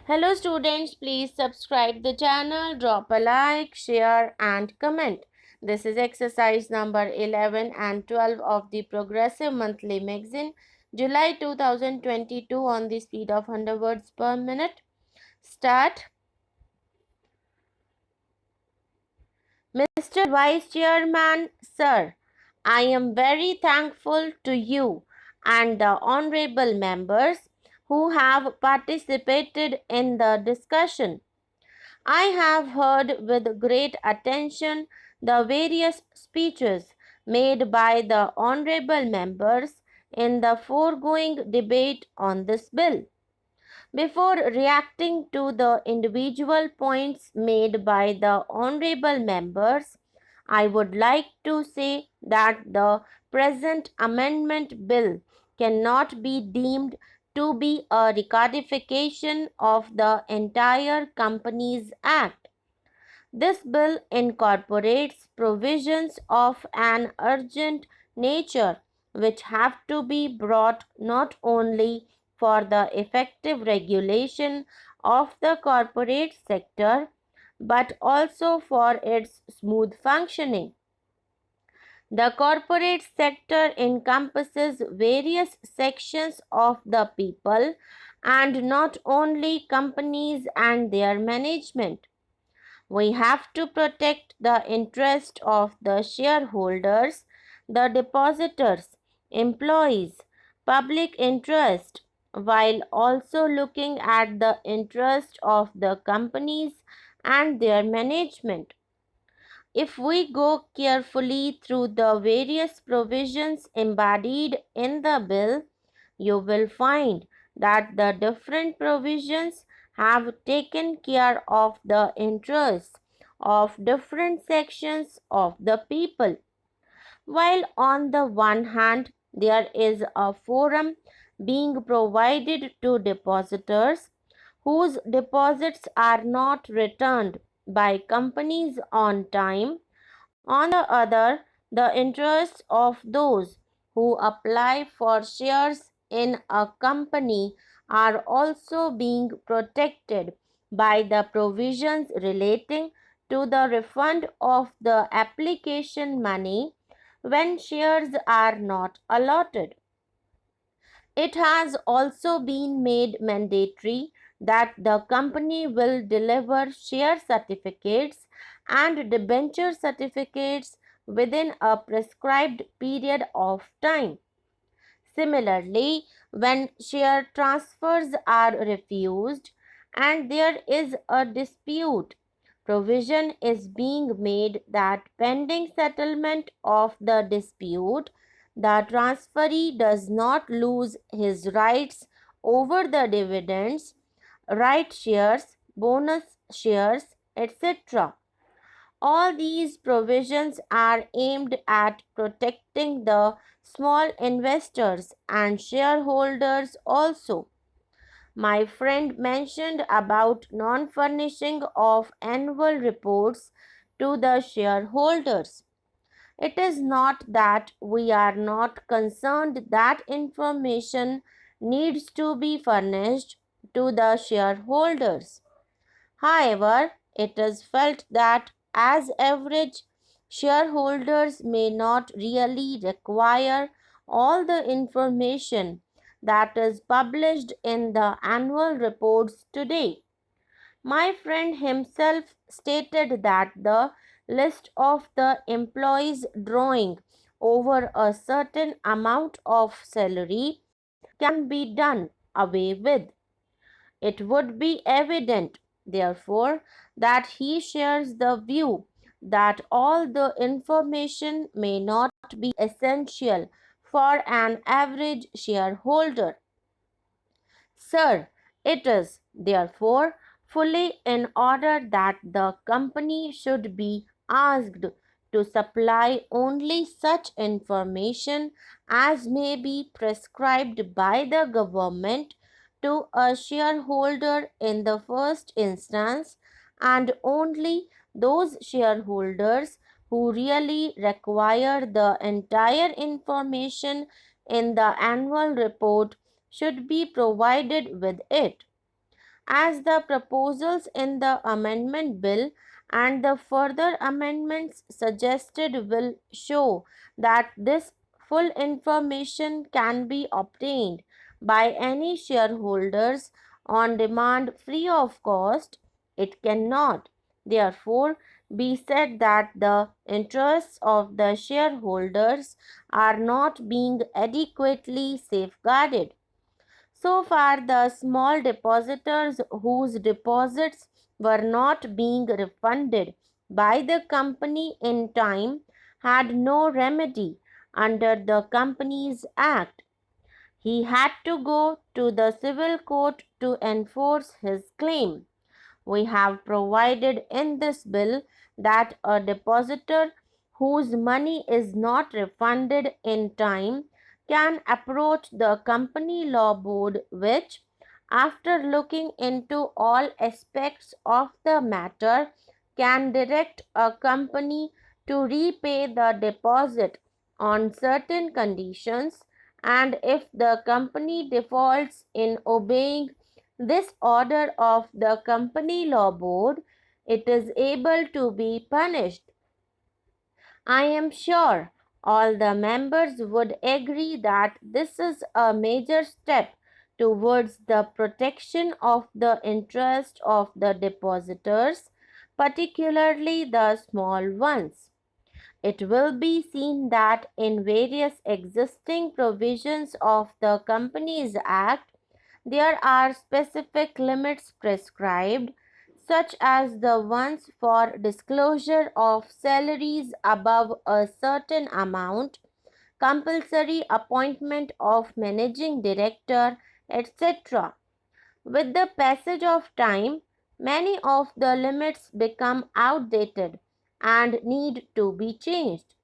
Hello students, please subscribe the channel, drop a like, share and comment. This is exercise number 11 and 12 of the Progressive Monthly Magazine, July 2022 on the speed of 100 words per minute. Start. Mr. Vice Chairman, Sir, I am very thankful to you and the honorable members who have participated in the discussion. I have heard with great attention the various speeches made by the honorable members in the foregoing debate on this bill. Before reacting to the individual points made by the honorable members, I would like to say that the present amendment bill cannot be deemed to be a recodification of the entire Companies Act. This bill incorporates provisions of an urgent nature which have to be brought not only for the effective regulation of the corporate sector but also for its smooth functioning. The corporate sector encompasses various sections of the people and not only companies and their management. We have to protect the interest of the shareholders, the depositors, employees, public interest, while also looking at the interest of the companies and their management. If we go carefully through the various provisions embodied in the bill, you will find that the different provisions have taken care of the interests of different sections of the people. While on the one hand, there is a forum being provided to depositors whose deposits are not returned by companies on time. On the other, the interests of those who apply for shares in a company are also being protected by the provisions relating to the refund of the application money when shares are not allotted. It has also been made mandatory that the company will deliver share certificates and debenture certificates within a prescribed period of time. Similarly, when share transfers are refused and there is a dispute, provision is being made that pending settlement of the dispute, the transferee does not lose his rights over the dividends, right shares, bonus shares, etc. All these provisions are aimed at protecting the small investors and shareholders also. My friend mentioned about non-furnishing of annual reports to the shareholders. It is not that we are not concerned that information needs to be furnished to the shareholders. However, it is felt that as average shareholders may not really require all the information that is published in the annual reports today. My friend himself stated that the list of the employees drawing over a certain amount of salary can be done away with. It would be evident, therefore, that he shares the view that all the information may not be essential for an average shareholder. Sir, it is, therefore, fully in order that the company should be asked to supply only such information as may be prescribed by the government to a shareholder in the first instance, and only those shareholders who really require the entire information in the annual report should be provided with it. as the proposals in the amendment bill and the further amendments suggested will show that this full information can be obtained by any shareholders on demand free of cost. It cannot, therefore, be said that the interests of the shareholders are not being adequately safeguarded. So far, the small depositors whose deposits were not being refunded by the company in time had no remedy under the Companies Act. He had to go to the civil court to enforce his claim. We have provided in this bill that a depositor whose money is not refunded in time can approach the Company Law Board, which, after looking into all aspects of the matter, can direct a company to repay the deposit on certain conditions, and if the company defaults in obeying this order of the Company Law Board, it is able to be punished. I am sure all the members would agree that this is a major step towards the protection of the interest of the depositors, particularly the small ones. It will be seen that in various existing provisions of the Companies Act, there are specific limits prescribed, such as the ones for disclosure of salaries above a certain amount, compulsory appointment of managing director, etc. With the passage of time, many of the limits become outdated and need to be changed.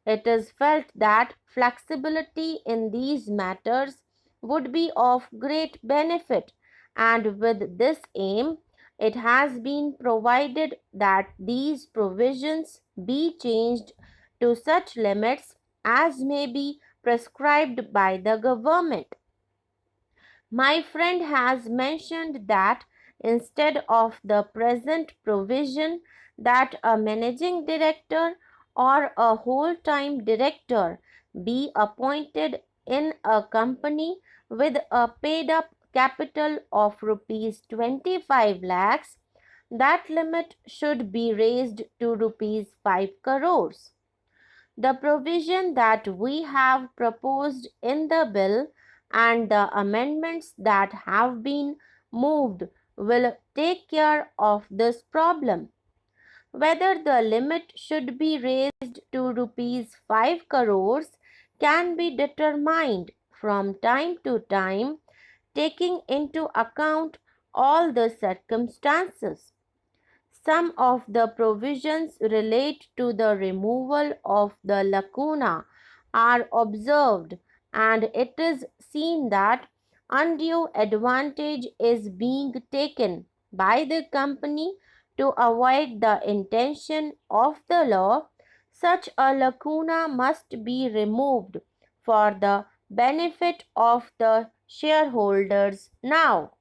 It is felt that flexibility in these matters would be of great benefit, and with this aim, it has been provided that these provisions be changed to such limits as may be prescribed by the government. My friend has mentioned that instead of the present provision that a managing director or a whole time director be appointed in a company with a paid up capital of rupees 25 lakhs, that limit should be raised to rupees 5 crores. The provision that we have proposed in the bill and the amendments that have been moved will take care of this problem. Whether the limit should be raised to rupees 5 crores can be determined from time to time, taking into account all the circumstances. Some of the provisions relate to the removal of the lacuna are observed, and it is seen that undue advantage is being taken by the company to avoid the intention of the law. Such a lacuna must be removed for the benefit of the shareholders now.